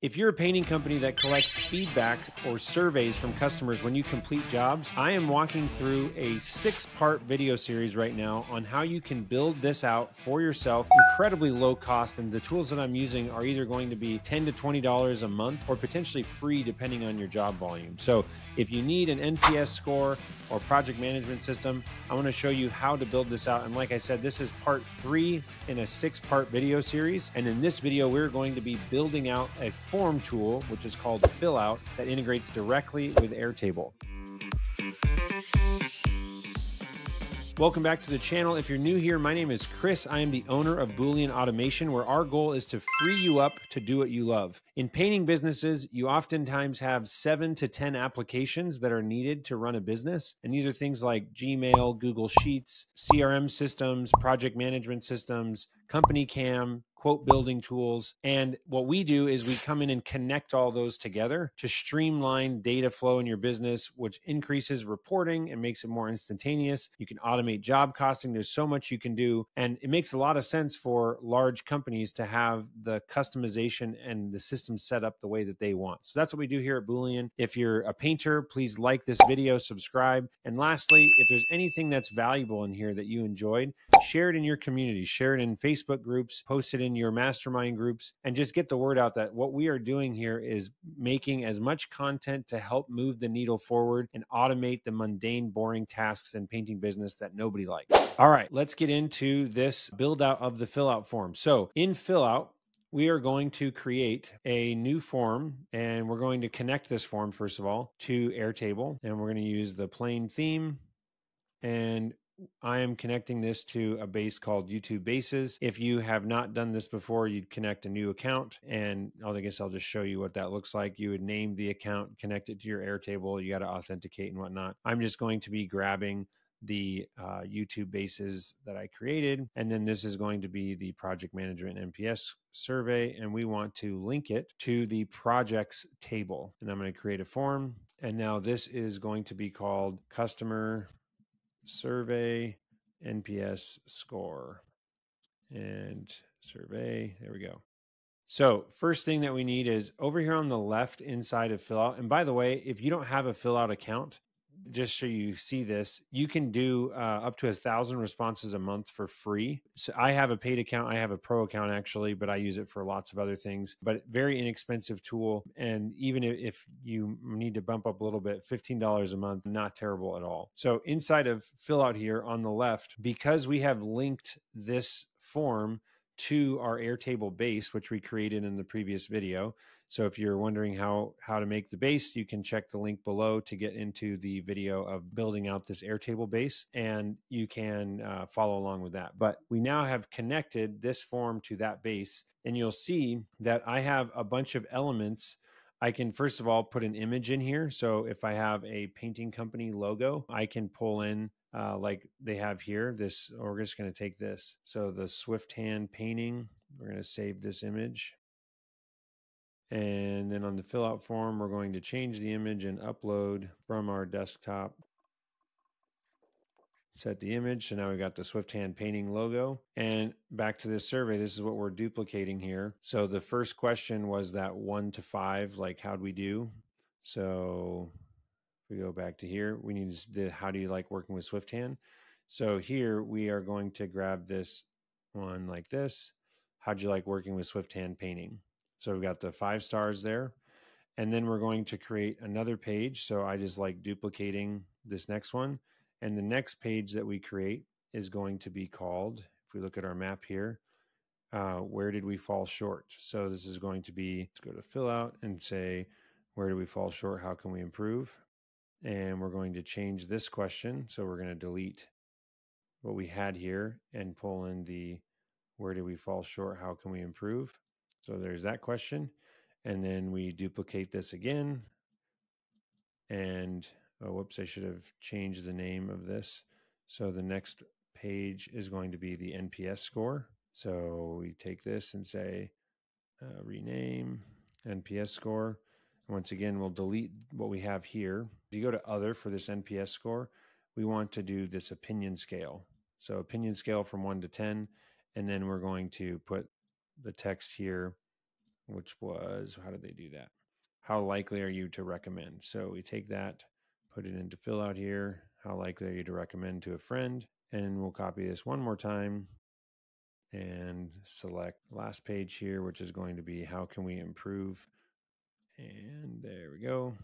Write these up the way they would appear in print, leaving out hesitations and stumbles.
If you're a painting company that collects feedback or surveys from customers when you complete jobs, I am walking through a 6-part video series right now on how you can build this out for yourself, incredibly low cost. And the tools that I'm using are either going to be $10 to $20 a month or potentially free depending on your job volume. So if you need an NPS score or project management system, I want to show you how to build this out. And like I said, this is part 3 in a 6-part video series. And in this video, we're going to be building out a form tool, which is called Fillout, that integrates directly with Airtable. Welcome back to the channel. If you're new here, my name is Chris. I am the owner of Boolean Automation, where our goal is to free you up to do what you love. In painting businesses, you oftentimes have 7 to 10 applications that are needed to run a business. And these are things like Gmail, Google Sheets, CRM systems, project management systems, company cam, quote building tools. And what we do is we come in and connect all those together to streamline data flow in your business, which increases reporting and makes it more instantaneous. You can automate job costing. There's so much you can do. And it makes a lot of sense for large companies to have the customization and the system set up the way that they want. So that's what we do here at Boolean. If you're a painter, please like this video, subscribe. And lastly, if there's anything that's valuable in here that you enjoyed, share it in your community, share it in Facebook groups, post it in your mastermind groups, and just get the word out that what we are doing here is making as much content to help move the needle forward and automate the mundane, boring tasks in painting business that nobody likes. All right, let's get into this build out of the Fillout form. So in Fillout, we are going to create a new form, and we're going to connect this form, first of all, to Airtable, and we're going to use the plain theme, and I am connecting this to a base called YouTube Bases. If you have not done this before, you'd connect a new account, and I guess I'll just show you what that looks like. You would name the account, connect it to your Airtable. You got to authenticate and whatnot. I'm just going to be grabbing the YouTube Bases that I created, and then this is going to be the project management NPS survey, and we want to link it to the projects table. And I'm going to create a form, and now this is going to be called customer survey NPS score and survey. There we go. So first thing that we need is over here on the left inside of Fillout. And by the way, if you don't have a Fillout account, just so you see this, you can do up to 1,000 responses a month for free. So I have a paid account. I have a pro account actually, but I use it for lots of other things, but very inexpensive tool. And even if you need to bump up a little bit, $15 a month, not terrible at all. So inside of Fillout here on the left, because we have linked this form to our Airtable base, which we created in the previous video. So if you're wondering how to make the base, you can check the link below to get into the video of building out this Airtable base, and you can follow along with that. But we now have connected this form to that base, and you'll see that I have a bunch of elements. I can, first of all, put an image in here. So if I have a painting company logo, I can pull in like they have here, this, or we're just going to take this. So the Swift Hand painting, we're going to save this image. And then on the Fillout form, we're going to change the image and upload from our desktop. Set the image. So now we got the Swift Hand painting logo. And back to this survey, this is what we're duplicating here. So the first question was that 1 to 5, like how'd we do? So if we go back to here, we need the how do you like working with Swift Hand? So here we are going to grab this one like this. How'd you like working with Swift Hand painting? So we've got the 5 stars there. And then we're going to create another page. So I just like duplicating this next one. And the next page that we create is going to be called, if we look at our map here, where did we fall short? So this is going to be, let's go to Fillout and say, where did we fall short? How can we improve? And we're going to change this question. So we're going to delete what we had here and pull in the, where did we fall short? How can we improve? So there's that question. And then we duplicate this again. And, oh, whoops, I should have changed the name of this. So the next page is going to be the NPS score. So we take this and say, rename NPS score. Once again, we'll delete what we have here. If you go to other for this NPS score, we want to do this opinion scale. So opinion scale from 1 to 10. And then we're going to put the text here which was, how did they do that? How likely are you to recommend? So we take that, put it into Fillout here. How likely are you to recommend to a friend? And we'll copy this one more time and select last page here, which is going to be how can we improve? And there we go.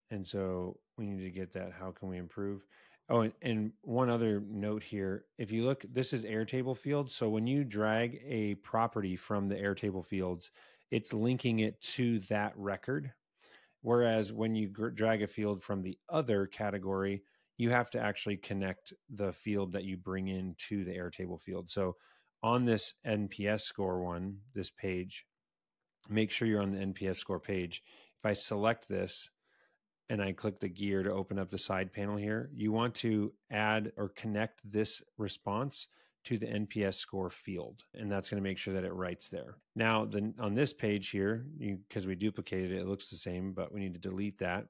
And so we need to get that. How can we improve? Oh, and one other note here. If you look, this is Airtable fields. So when you drag a property from the Airtable fields, it's linking it to that record. Whereas when you drag a field from the other category, you have to actually connect the field that you bring in to the Airtable field. So on this NPS score one, this page, make sure you're on the NPS score page. If I select this and I click the gear to open up the side panel here, you want to add or connect this response to the NPS score field. And that's going to make sure that it writes there. Now, on this page here, because we duplicated it, it looks the same, but we need to delete that.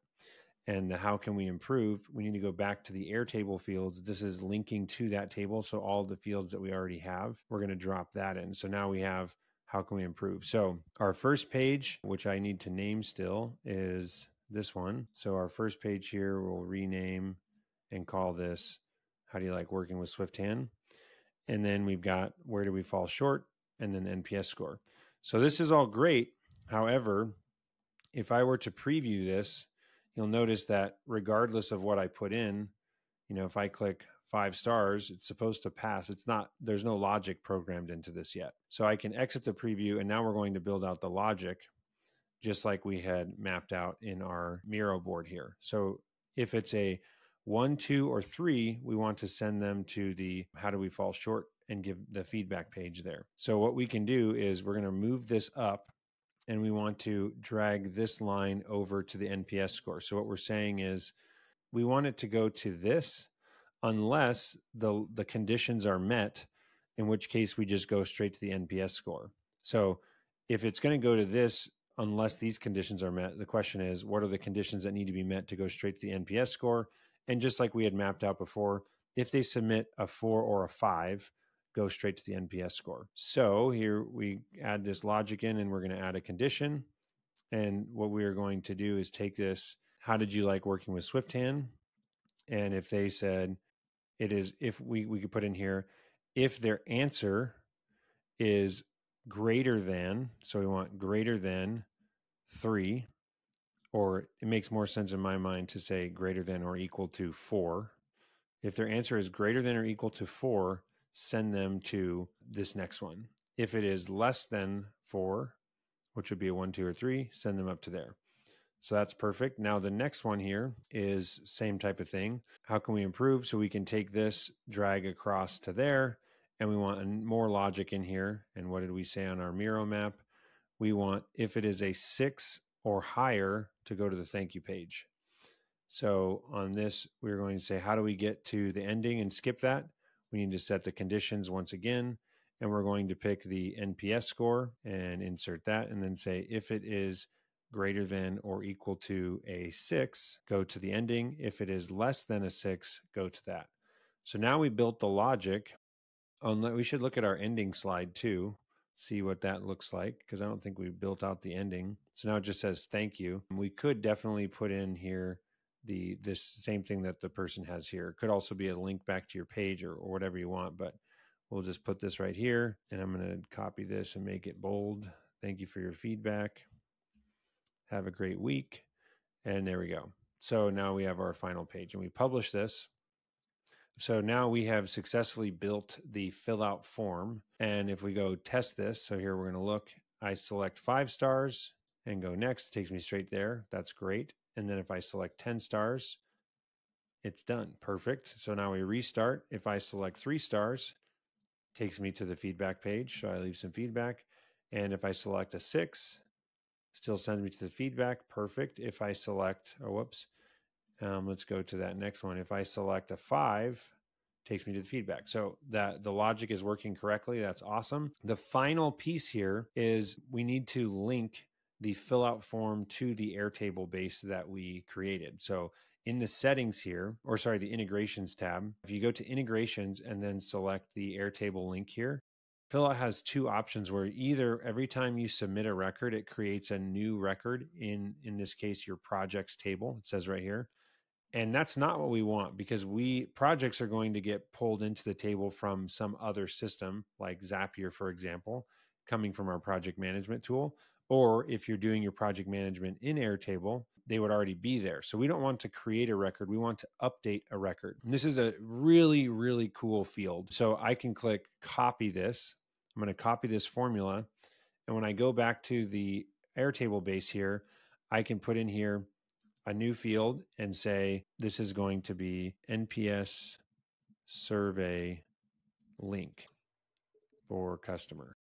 And the how can we improve? We need to go back to the Airtable fields. This is linking to that table. So all the fields that we already have, we're going to drop that in. So now we have how can we improve? So our first page, which I need to name still, is this one. So our first page here, we'll rename and call this, how do you like working with Swifthand? And then we've got where do we fall short? And then the NPS score. So this is all great. However, if I were to preview this, you'll notice that regardless of what I put in, if I click 5 stars, it's supposed to pass. It's not, there's no logic programmed into this yet. So I can exit the preview, and now we're going to build out the logic just like we had mapped out in our Miro board here. So if it's a 1, 2, or 3, we want to send them to the how do we fall short and give the feedback page there. So what we can do is we're going to move this up, and we want to drag this line over to the NPS score. So what we're saying is we want it to go to this unless the conditions are met, in which case we just go straight to the NPS score. So if it's going to go to this unless these conditions are met, the question is, what are the conditions that need to be met to go straight to the NPS score? And just like we had mapped out before, if they submit a 4 or a 5, go straight to the NPS score. So here we add this logic in, and we're going to add a condition. And what we are going to do is take this, how did you like working with Swifthand? And if they said it is, if we could put in here, if their answer is greater than, so we want greater than 3, or it makes more sense in my mind to say greater than or equal to 4. If their answer is greater than or equal to 4, send them to this next one. If it is less than 4, which would be a 1, 2, or 3, send them up to there. So that's perfect. Now the next one here is same type of thing. How can we improve? So we can take this, drag across to there, and we want more logic in here. And what did we say on our Miro map? We want, if it is a 6 or higher, to go to the thank you page. So on this, we're going to say, how do we get to the ending and skip that? We need to set the conditions once again, and we're going to pick the NPS score and insert that, and then say, if it is greater than or equal to a 6, go to the ending. If it is less than a 6, go to that. So now we built the logic. We should look at our ending slide too, see what that looks like, because I don't think we built out the ending. So now it just says thank you. We could definitely put in here this same thing that the person has here. It could also be a link back to your page or whatever you want, but we'll just put this right here, and I'm going to copy this and make it bold. Thank you for your feedback. Have a great week. And there we go. So now we have our final page, and we publish this. So now we have successfully built the Fillout form. And if we go test this, so here we're going to look, I select 5 stars and go next. It takes me straight there. That's great. And then if I select 10 stars, it's done. Perfect. So now we restart. If I select 3 stars, it takes me to the feedback page. So I leave some feedback. And if I select a 6, still sends me to the feedback. Perfect. If I select, let's go to that next one. If I select a 5, it takes me to the feedback. So that the logic is working correctly. That's awesome. The final piece here is we need to link the Fillout form to the Airtable base that we created. So in the settings here, the integrations tab, if you go to integrations and then select the Airtable link here, Fillout has two options where either every time you submit a record, it creates a new record in this case, your projects table. It says right here. And that's not what we want, because projects are going to get pulled into the table from some other system like Zapier, for example, coming from our project management tool. Or if you're doing your project management in Airtable, they would already be there. So we don't want to create a record. We want to update a record. And this is a really, really cool field. So I can click copy this. I'm going to copy this formula. And when I go back to the Airtable base here, I can put in here a new field and say, this is going to be NPS survey link for customer.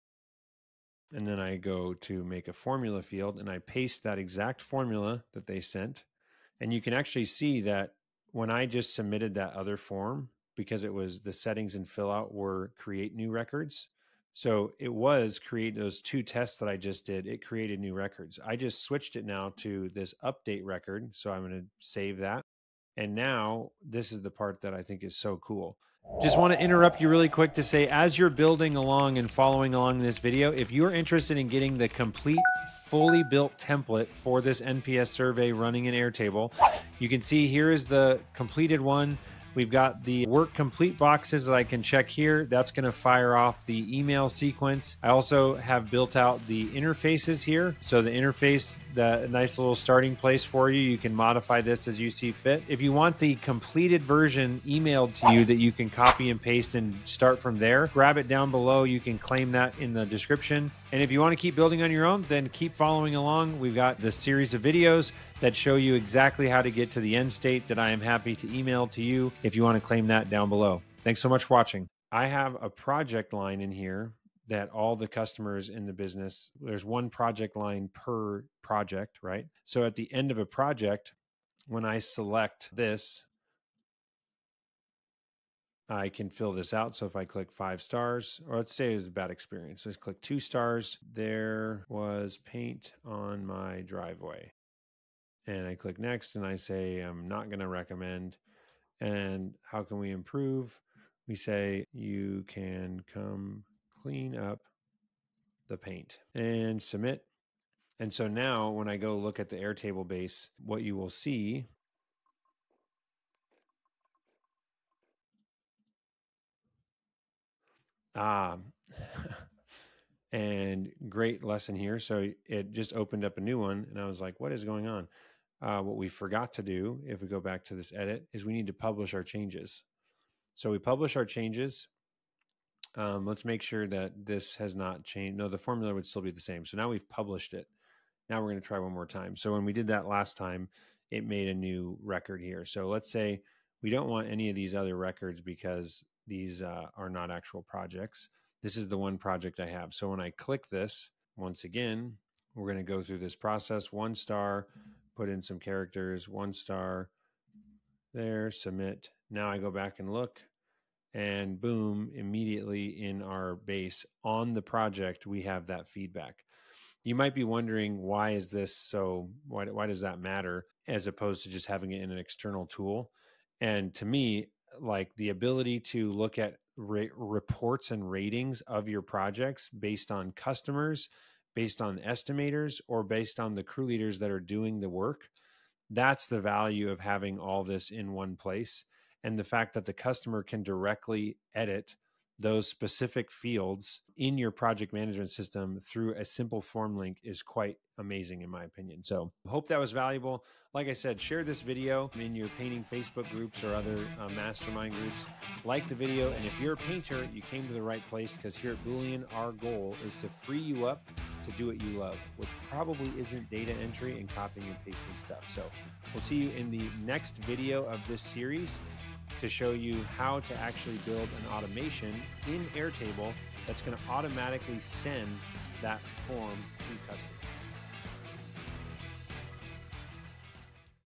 And then I go to make a formula field and I paste that exact formula that they sent. And you can actually see that when I just submitted that other form, because it was the settings in Fillout were create new records. So it was create those two tests that I just did. It created new records. I just switched it now to this update record. So I'm going to save that. And now this is the part that I think is so cool. Just want to interrupt you really quick to say, as you're building along and following along this video, if you're interested in getting the complete, fully built template for this NPS survey running in Airtable, you can see here is the completed one. We've got the work complete boxes that I can check here. That's going to fire off the email sequence. I also have built out the interfaces here. So the interface, the nice little starting place for you. You can modify this as you see fit. If you want the completed version emailed to you that you can copy and paste and start from there, grab it down below. You can claim that in the description. And if you want to keep building on your own, then keep following along. We've got this series of videos that show you exactly how to get to the end state that I am happy to email to you if you want to claim that down below. Thanks so much for watching. I have a project line in here that all the customers in the business, there's one project line per project, right? So at the end of a project, when I select this, I can fill this out. So if I click 5 stars, or let's say it was a bad experience, let's click 2 stars. There was paint on my driveway. And I click next and I say, I'm not going to recommend. And how can we improve? We say, you can come clean up the paint and submit. And so now when I go look at the Airtable base, what you will see and great lesson here. So it just opened up a new one and I was like, what is going on? What we forgot to do, if we go back to this edit, is we need to publish our changes. So we publish our changes. Let's make sure that this has not changed. No, the formula would still be the same. So now we've published it. Now we're going to try one more time. So when we did that last time, it made a new record here. So let's say we don't want any of these other records because these are not actual projects. This is the one project I have. So when I click this, once again, we're going to go through this process. 1 star, put in some characters, 1 star, there, submit. Now I go back and look, and boom, immediately in our base on the project, we have that feedback. You might be wondering, why is this so, why does that matter as opposed to just having it in an external tool? And to me, like the ability to look at reports and ratings of your projects based on customers, based on estimators, or based on the crew leaders that are doing the work, that's the value of having all this in one place. And the fact that the customer can directly edit those specific fields in your project management system through a simple form link is quite amazing in my opinion. So hope that was valuable. Like I said, share this video in your painting Facebook groups or other mastermind groups. Like the video. And if you're a painter, you came to the right place, because here at Boolean, our goal is to free you up to do what you love, which probably isn't data entry and copying and pasting stuff. So we'll see you in the next video of this series to show you how to actually build an automation in Airtable that's going to automatically send that form to customers.